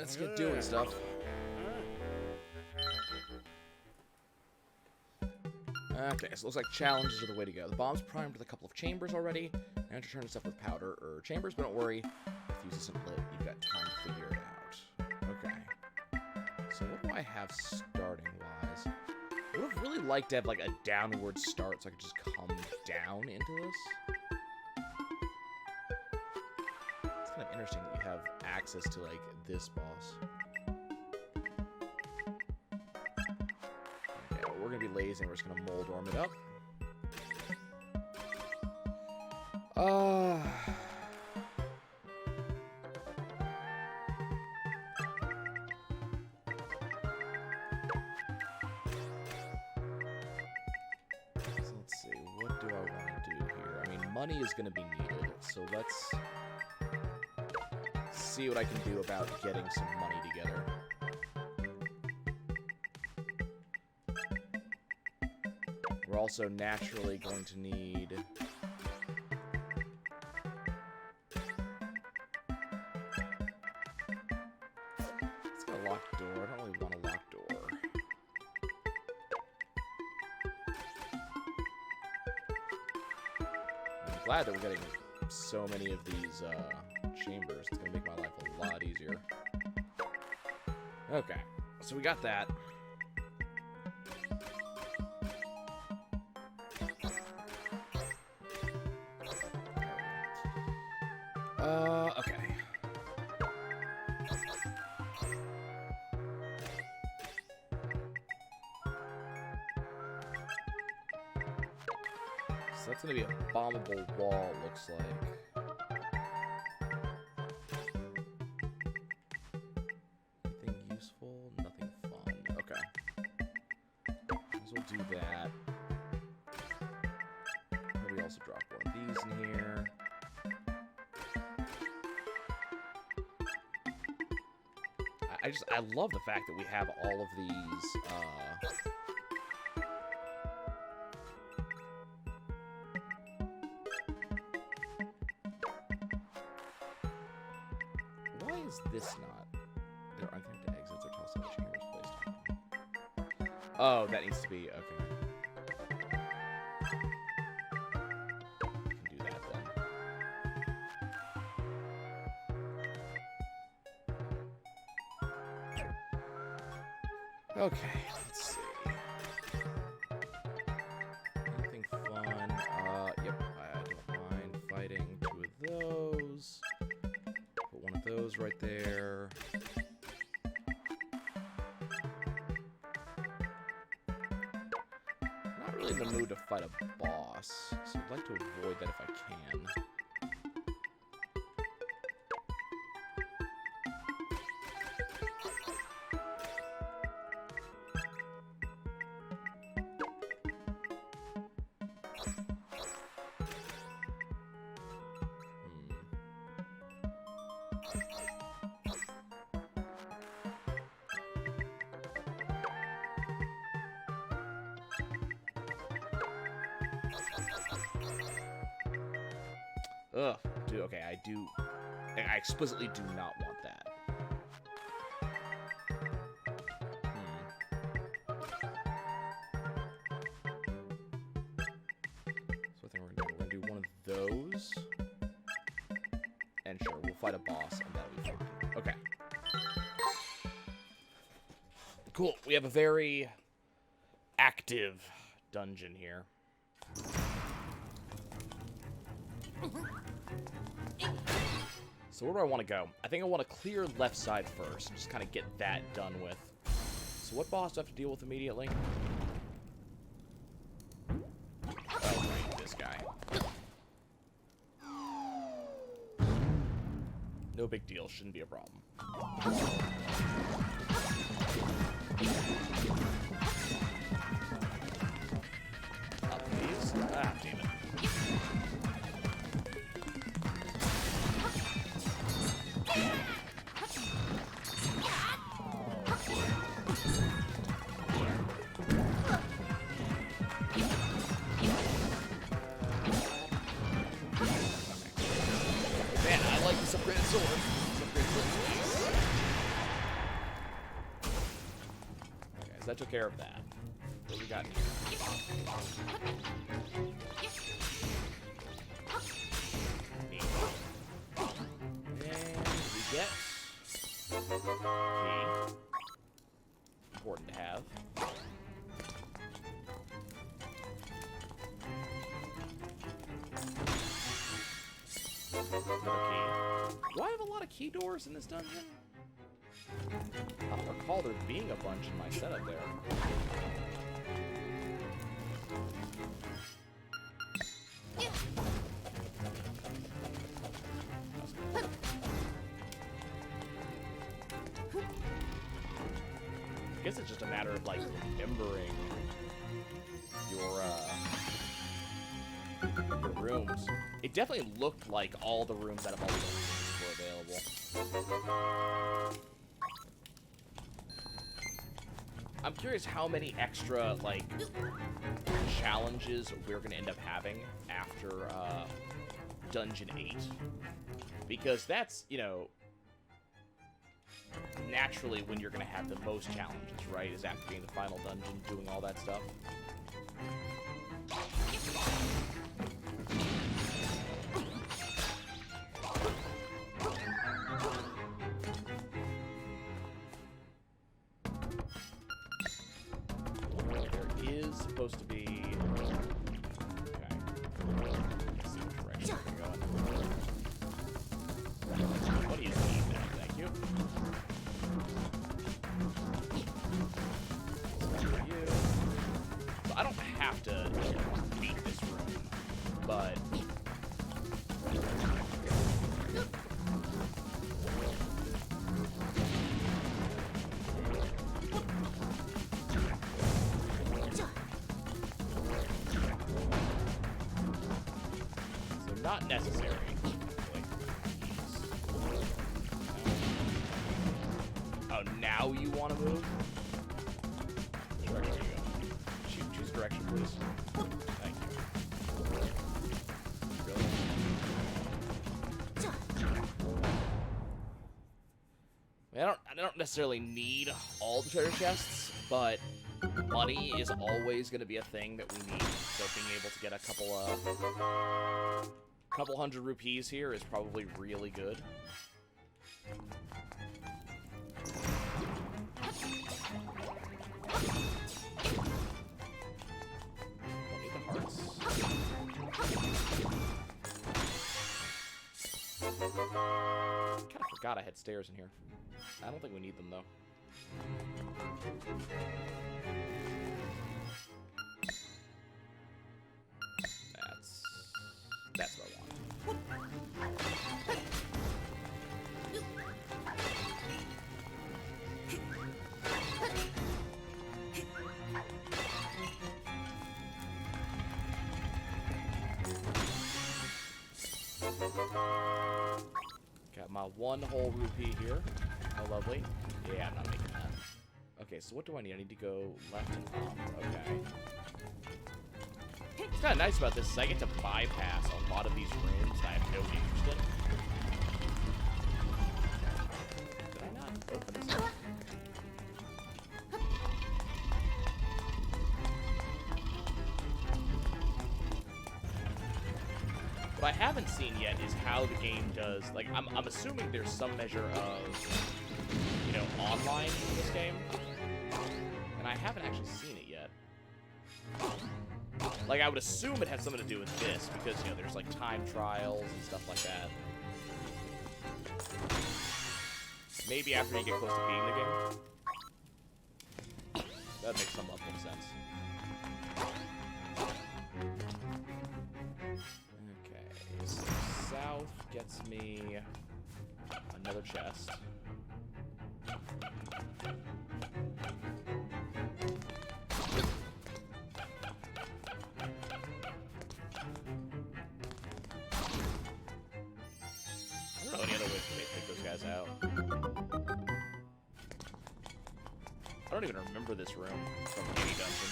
let's get doing stuff. Okay, so it looks like challenges are the way to go. The bomb's primed with a couple of chambers already. Now to turn stuff with powder or chambers, but don't worry. If the fuse isn't lit, you've got time to figure it out. Okay. So what do I have starting-wise? I would have really liked to have, like, a downward start so I could just come down into this. It's kind of interesting that you have access to, like, this boss. Okay, well, we're going to be lazy and we're just going to mold warm it up. So let's see, what do I want to do here? I mean, money is going to be needed, so let's see what I can do about getting some money together. We're also naturally going to need... It's got a locked door. I don't really want a locked door. I'm glad that we're getting so many of these chambers. It's going to make my life a lot easier. Okay, so we got that. Okay. So that's gonna be a bombable wall, looks like. Anything useful? Nothing fun. Okay. So we'll do that. Maybe also drop one of these in here. I love the fact that we have all of these, Why is this not... There aren't any exits or toss out chambers placed on them. Oh, that needs to be... Okay. We can do that then. Okay, let's see. Anything fun? Yep, I don't mind fighting two of those. Put one of those right there. I'm not really in the mood to fight a boss, so I'd like to avoid that if I can. Ugh, dude, okay, I explicitly do not want that. So I think we're gonna do one of those. And sure, we'll fight a boss and that'll be fine. Okay. Cool, we have a very active dungeon here. So where do I want to go? I think I want to clear left side first and just kind of get that done with. So what boss do I have to deal with immediately? Oh, right, this guy. No big deal, shouldn't be a problem. Up these? Ah, damn it. Man, I like this upgraded sword. This upgraded sword is nice. because I took care of that. What we got in here? And we get key. Important to have. Another key. Do I have a lot of key doors in this dungeon? I don't recall there being a bunch in my setup there. I guess it's just a matter of, like, remembering your rooms. It definitely looked like all the rooms out of all the rooms were available. I'm curious how many extra, like, challenges we're going to end up having after Dungeon 8. Because that's, you know, naturally when you're going to have the most challenges, right? Is after being the final dungeon, doing all that stuff. Supposed to be... Okay. Let's see which direction we're going. What do you need then? Thank you. For you. So I don't have to beat this room, but... Not necessary. Oh, now you want to move? Which direction do you go? Choose direction, please. Thank you. Really? I don't necessarily need all the treasure chests, but money is always going to be a thing that we need. So being able to get a couple hundred rupees here is probably really good. Don't need the hearts. Kind of forgot I had stairs in here. I don't think we need them though. That's what I want. Got my one whole rupee here. How lovely. Yeah, I'm not making that. Okay, so what do I need? I need to go left and up. Okay. What's kind of nice about this is I get to bypass a lot of these rooms that I have no interest in. Did I not open this up? What I haven't seen yet is how the game does, like, I'm assuming there's some measure of, you know, online in this game. And I haven't actually seen it yet. Like, I would assume it has something to do with this, because, you know, there's, like, time trials and stuff like that. Maybe after you get close to beating the game. That makes some level of sense. Okay, so south gets me another chest. Out. I don't even remember this room from any dungeon.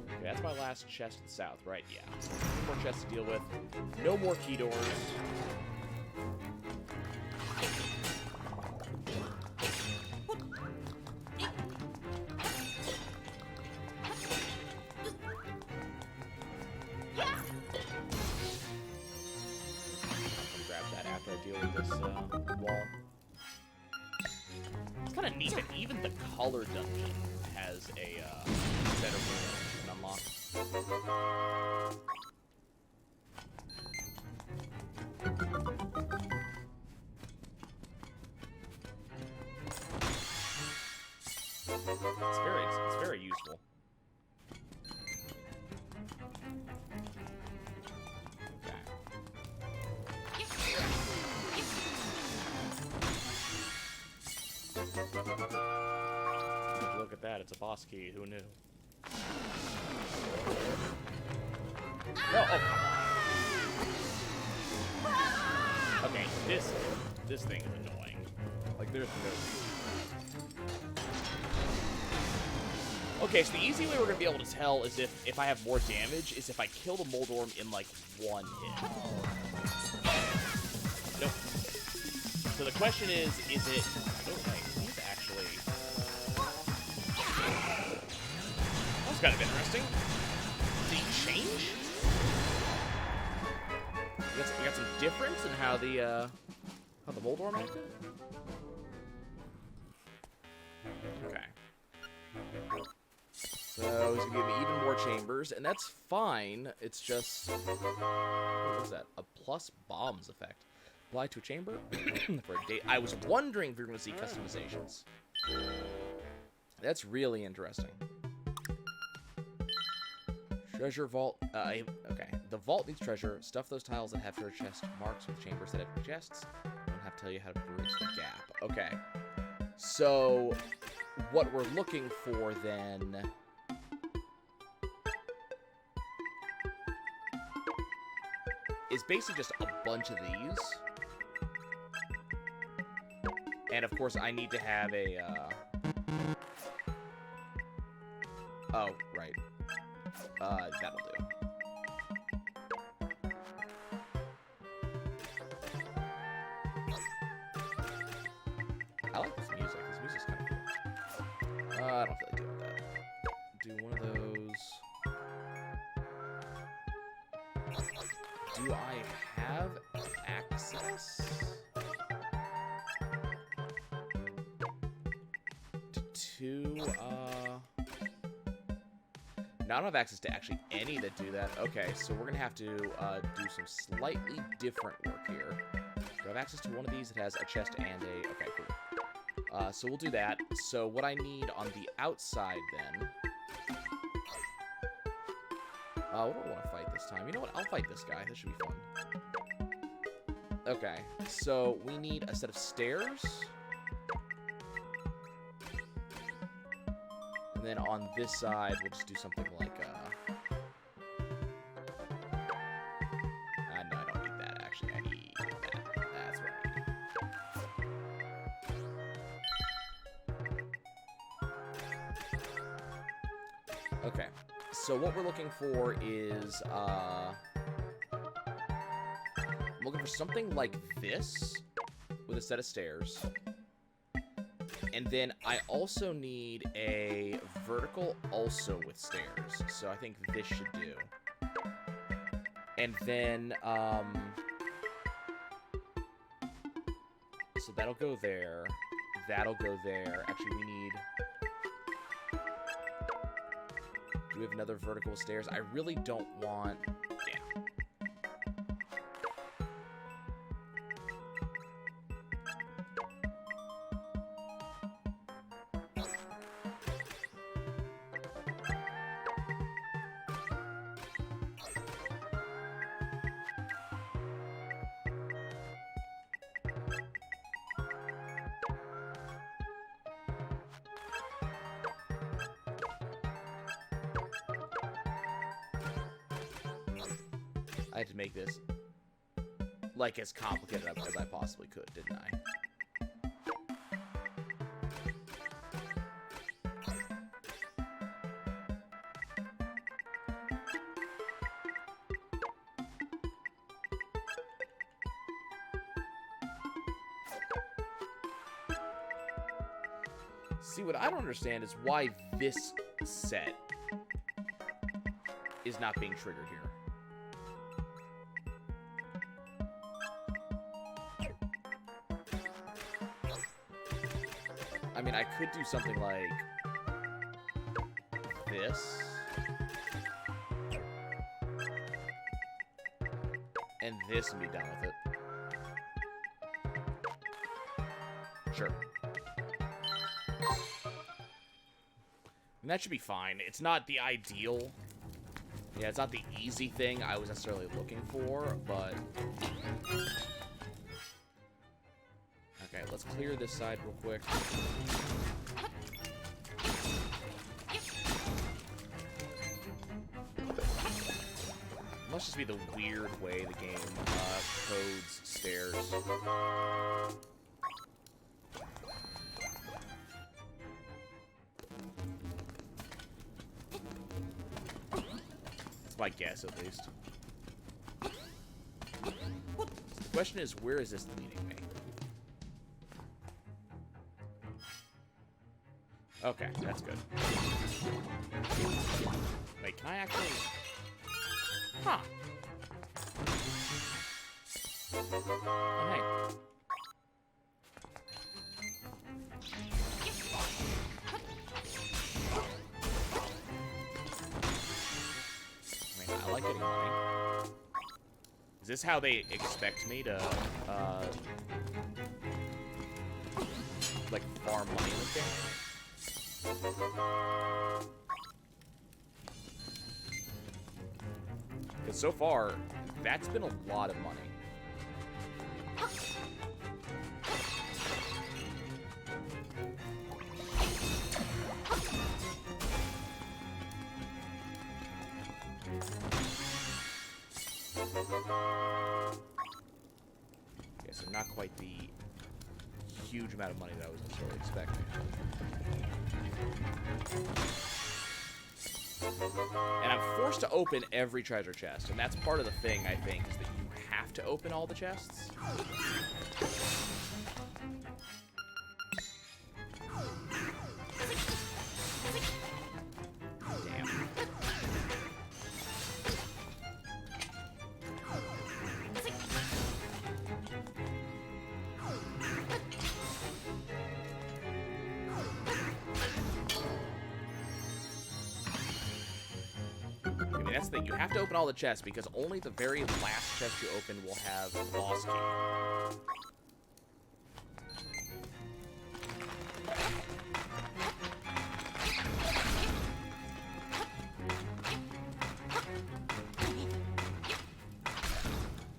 Okay, that's my last chest to the south, right? Yeah. No more chests to deal with. No more key doors. this wall. It's kind of neat that even the color dungeon has a set of rooms you can unlock. It's very useful. Look at that, it's a boss key, who knew? No, oh, come on. Okay, this thing is annoying. Like, there's no... Okay, so the easy way we're gonna be able to tell is if I have more damage is if I kill the Moldorm in, like, one hit. Nope. So the question is it... Okay, he's actually... That was kind of interesting. Did he change? We got some difference in how the Moldorm acted? Okay. So he's gonna give me even more chambers, and that's fine. It's just... What is that? A plus bombs effect. Apply to a chamber for a date. I was wondering if we were going to see customizations. That's really interesting. Treasure vault. Okay. The vault needs treasure. Stuff those tiles that have treasure chest marks with chambers that have chests. I don't have to tell you how to bridge the gap. Okay. So, what we're looking for then... is basically just a bunch of these. And, of course, I need to have a, Oh, right. That'll do. I like this music. This music's kind of cool. I don't feel like doing that. Do one of those. Do I have access to two, No, I don't have access to actually any that do that. Okay, so we're gonna have to, do some slightly different work here. Do I have access to one of these that has a chest and a... Okay, cool. So we'll do that. So what I need on the outside, then... what do I want to fight this time? You know what? I'll fight this guy. This should be fun. Okay, so we need a set of stairs. And then on this side, we'll just do something like, no, I don't need that, actually. I need that. That's what I need. Okay. So what we're looking for is, I'm looking for something like this with a set of stairs. And then I also need a vertical also with stairs. So I think this should do. And then, so that'll go there. That'll go there. Actually, we need... Do we have another vertical stairs? I really don't want... Yeah. I had to make this, like, as complicated as I possibly could, didn't I? See, what I don't understand is why this set is not being triggered here. I mean, I could do something like this. And this and be done with it. Sure. And that should be fine. It's not the ideal. Yeah, it's not the easy thing I was necessarily looking for, but... Okay, let's clear this side real quick. Must just be the weird way the game codes stairs. That's my guess, at least. So the question is, where is this leading me? Okay, that's good. Wait, can I actually... Huh. Oh, hey. I mean, I like getting money. Is this how they expect me to, like, farm money in this game? Because so far, that's been a lot of money. Okay, so not quite the huge amount of money that I was necessarily expecting. And I'm forced to open every treasure chest, and that's part of the thing, I think, is that you have to open all the chests. Damn. That's the thing. You have to open all the chests because only the very last chest you open will have the boss key.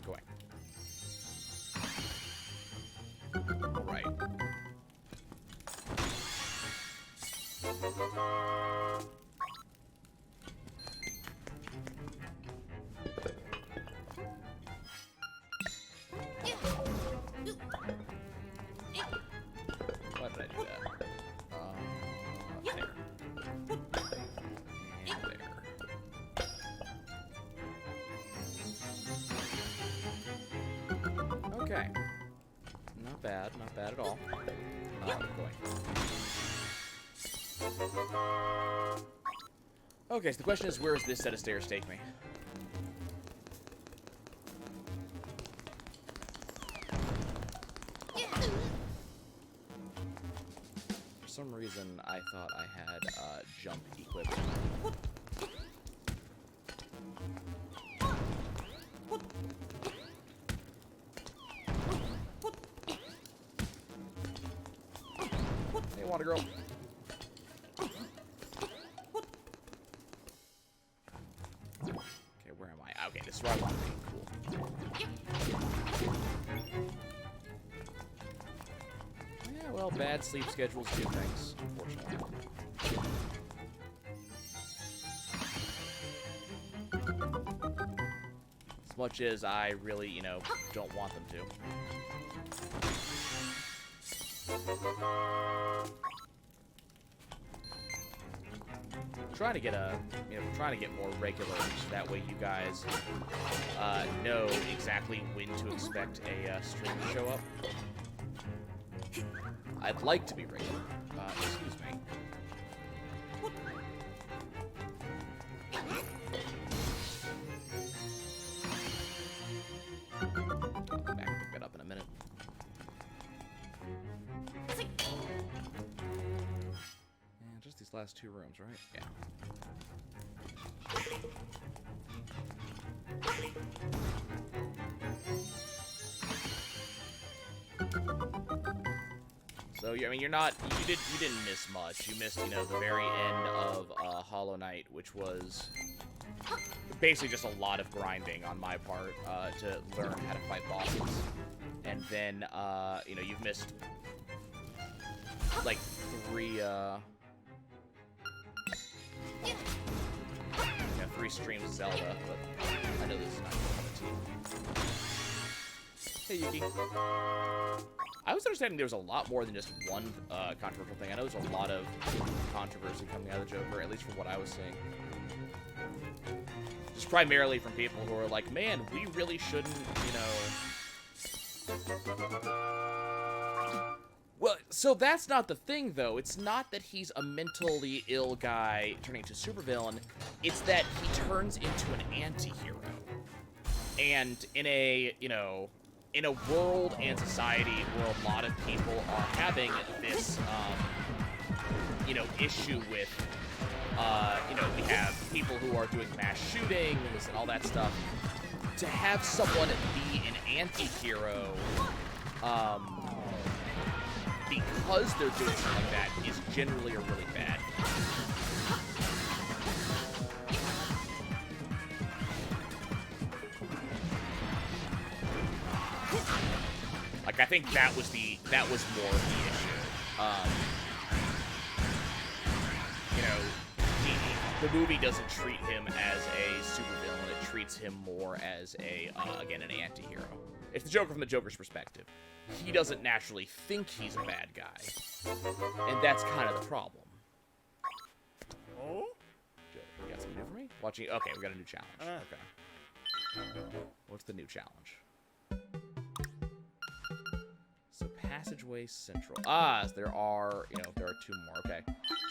Go away. All right. Why did I do that? There. And there. Okay. Not bad at all. Going. Okay, so the question is, where does this set of stairs take me? For some reason, I thought I had jump equipped. Hey, water girl. Okay, where am I? Okay, this is where I want to be. Cool. Yeah, well, bad sleep schedules do things, unfortunately. As much as I really, you know, don't want them to. Trying to get more regular, so that way you guys know exactly when to expect a stream to show up. I'd like to be regular. Excuse me. I'll come back and pick that up in a minute. last 2 rooms, right? Yeah. So I mean, you didn't miss much. You missed, you know, the very end of Hollow Knight, which was basically just a lot of grinding on my part to learn how to fight bosses. And then you know, you've missed like 3 3 streams of Zelda, but I know this is not your cup of tea. Hey, Yuki. I was understanding there was a lot more than just one controversial thing. I know there's a lot of controversy coming out of the Joker, at least from what I was seeing. Just primarily from people who are like, man, we really shouldn't, you know... Well, so that's not the thing, though. It's not that he's a mentally ill guy turning into a supervillain. It's that he turns into an anti-hero. And in a, you know... in a world and society where a lot of people are having this, you know, issue with, you know, we have people who are doing mass shootings and all that stuff. To have someone be an anti-hero, because they're doing something like that is generally a really bad thing. Like, I think that was more of the issue. You know, the movie doesn't treat him as a supervillain. It treats him more as a, again, an anti-hero. It's the Joker from the Joker's perspective. He doesn't naturally think he's a bad guy. And that's kind of the problem. Oh? You got something new for me? Watching, okay, we got a new challenge. Okay. What's the new challenge? So Passageway Central. There are, you know, there are 2 more. Okay.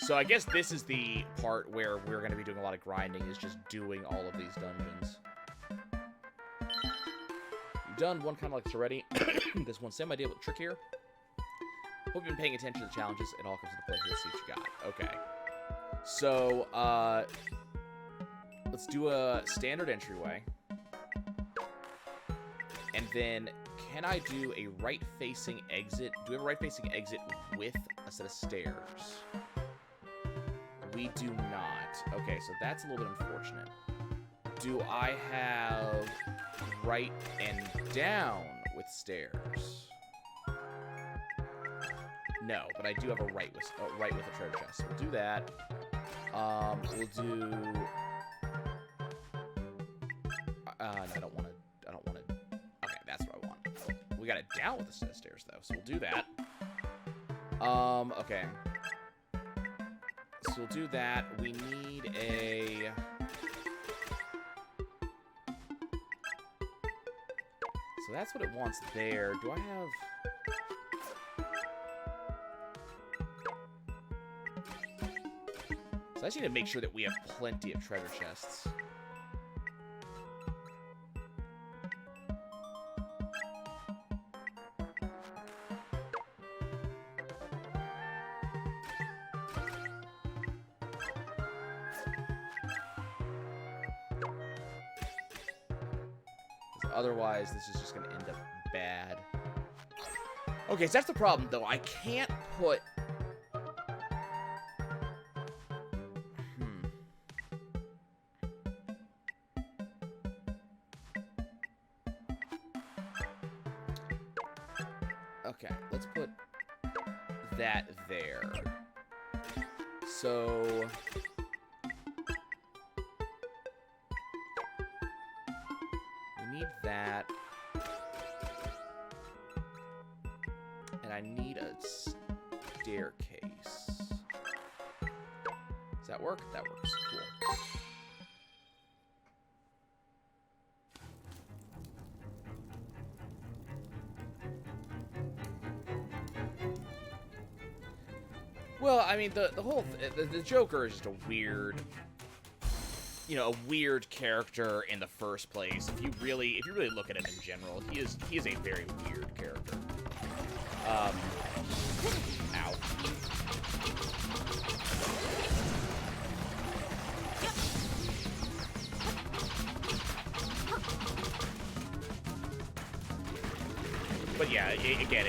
So I guess this is the part where we're going to be doing a lot of grinding, is just doing all of these dungeons. You've done one kind of like this already. This one, same idea, but trick here. Hope you've been paying attention to the challenges. It all comes into play here. Let's see what you got. Okay. So, let's do a standard entryway. And then... can I do a right-facing exit? Do we have a right-facing exit with a set of stairs? We do not. Okay, so that's a little bit unfortunate. Do I have right and down with stairs? No, but I do have a right with a treasure chest. So we'll do that. We'll do... no, I don't want to... We got it down with a set of stairs, though, so we'll do that. Okay. So we'll do that. We need a... So that's what it wants there. Do I have... So I just need to make sure that we have plenty of treasure chests. Otherwise, this is just going to end up bad. Okay, so that's the problem, though. I can't put... Okay, let's put that there. So... need that, and I need a staircase. Does that work? That works. Cool. Well, I mean, the whole the Joker is just a weird, you know, a weird character in the first place. If you really look at him in general, he is a very weird character. Ow. But yeah, again,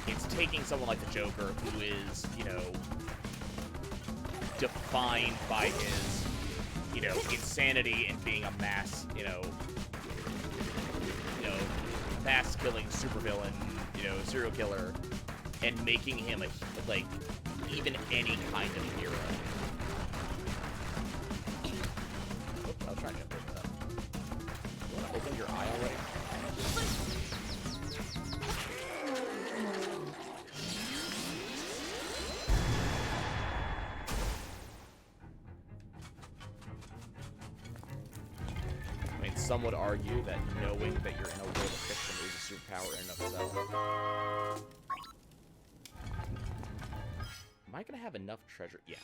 it's taking someone like the Joker, who is, you know, defined by his, you know, insanity and being a mass, mass-killing supervillain, you know, serial killer, and making him like even any kind of hero. Oops, I was trying to jump over that. You want to open your eye already? I mean, some would argue that knowing that you're in a world of fiction is a superpower in and of itself. Am I gonna have enough treasure? Yeah.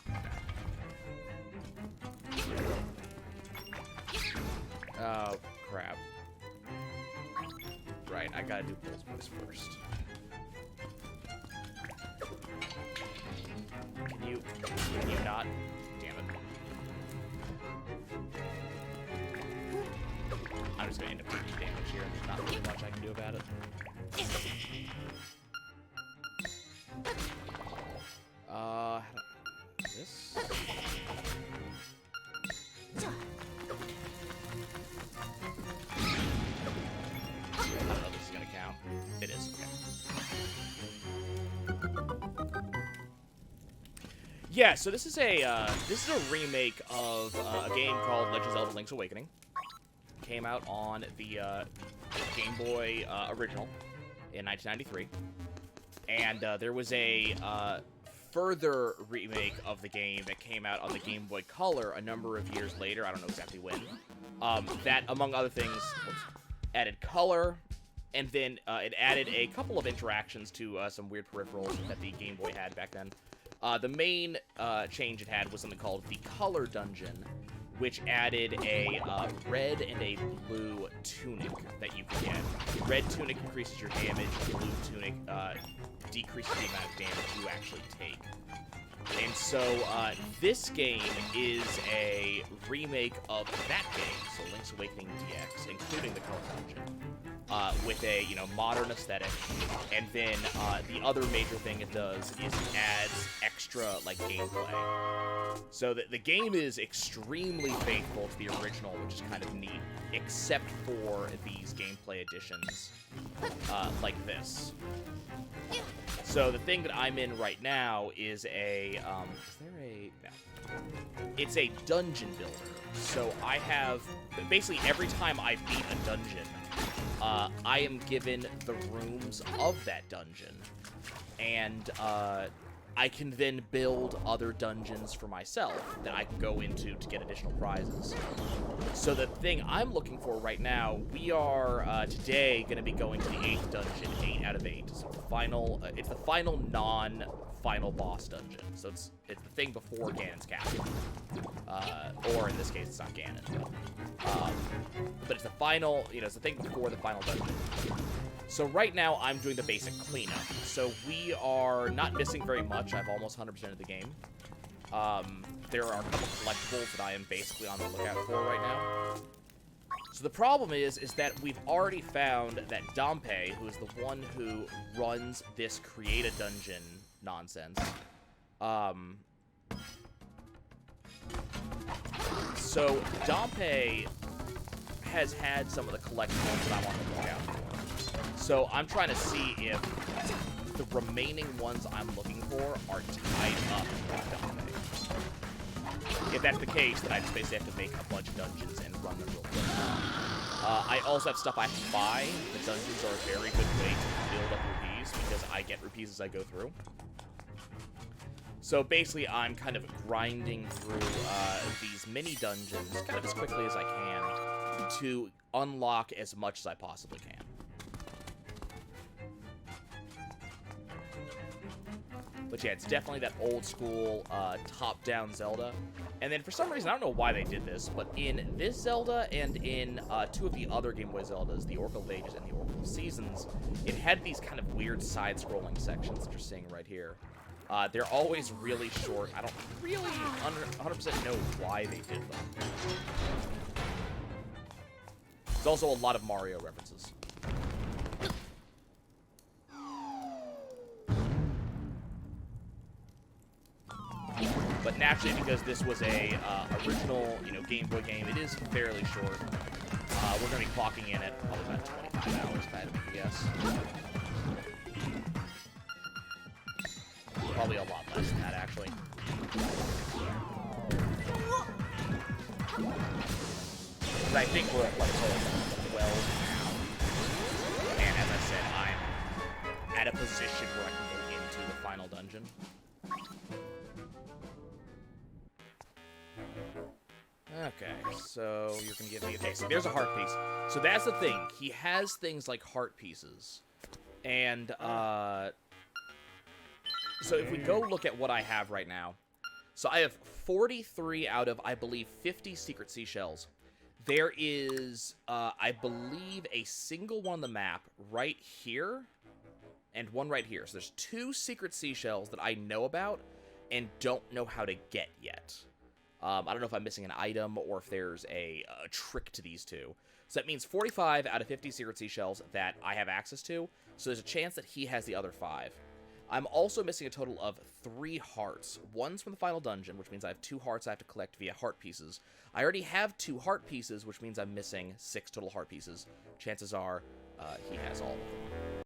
Oh, crap. Right, I gotta do Bull's Voice first. Can you not? Damn it. I'm just gonna end up taking damage here. There's not really much I can do about it. This? I don't know if this is gonna count. It is, okay. Yeah, so this is a remake of a game called Legend of Zelda: Link's Awakening. Came out on the Game Boy original in 1993, and there was a further remake of the game that came out on the Game Boy Color a number of years later. I don't know exactly when. That, among other things, added color, and then it added a couple of interactions to some weird peripherals that the Game Boy had back then. The main change it had was something called the Color Dungeon, which added a red and a blue tunic that you can get. Red tunic increases your damage, blue tunic decreases the amount of damage you actually take. And so this game is a remake of that game, so Link's Awakening DX, including the Color Dungeon, with a modern aesthetic. And then the other major thing it does is it adds extra gameplay. So the game is extremely faithful to the original, which is kind of neat, except for these gameplay additions, like this. So the thing that I'm in right now is a, it's a dungeon builder. So I have, basically every time I beat a dungeon, I am given the rooms of that dungeon, and I can then build other dungeons for myself that I can go into to get additional prizes. So the thing I'm looking for right now, we are today going to be going to the 8th dungeon, 8 out of 8. So the final, it's the final non-final boss dungeon. So it's the thing before Ganon's castle, or in this case, it's not Ganon. But it's the final, it's the thing before the final dungeon. So right now, I'm doing the basic cleanup. So we are not missing very much. I've almost 100% of the game. There are a couple collectibles that I am basically on the lookout for right now. So the problem is that we've already found that Dompe, who is the one who runs this create a dungeon nonsense, so Dompe has had some of the collectibles that I want to look out for. So I'm trying to see if the remaining ones I'm looking for are tied up with Dompe. If that's the case, then I just basically have to make a bunch of dungeons and run them real quick. I also have stuff I have to buy. The dungeons are a very good way to build up rupees, because I get rupees as I go through. So basically, I'm kind of grinding through these mini dungeons kind of as quickly as I can to unlock as much as I possibly can. But yeah, it's definitely that old school top-down Zelda. And then for some reason, I don't know why they did this, but in this Zelda and in 2 of the other Game Boy Zeldas, the Oracle of Ages and the Oracle of Seasons, it had these kind of weird side-scrolling sections that you're seeing right here. They're always really short. I don't really 100% know why they did them. There's also a lot of Mario references. naturally, because this was a original, Game Boy game, it is fairly short. We're going to be clocking in at probably about 25 hours, if I had to make a guess. Probably a lot less than that, actually. Because I think we're at, like, 12 now. And as I said, I'm at a position where I can go into the final dungeon. Okay, so you're going to give me... Okay, so there's a heart piece. So that's the thing. He has things like heart pieces. And, so if we go look at what I have right now. So I have 43 out of, I believe, 50 secret seashells. There is, I believe, a single one on the map right here. And one right here. So there's 2 secret seashells that I know about and don't know how to get yet. I don't know if I'm missing an item or if there's a trick to these 2. So that means 45 out of 50 secret seashells that I have access to. So there's a chance that he has the other 5. I'm also missing a total of 3 hearts. One's from the final dungeon, which means I have 2 hearts I have to collect via heart pieces. I already have 2 heart pieces, which means I'm missing 6 total heart pieces. Chances are he has all of them.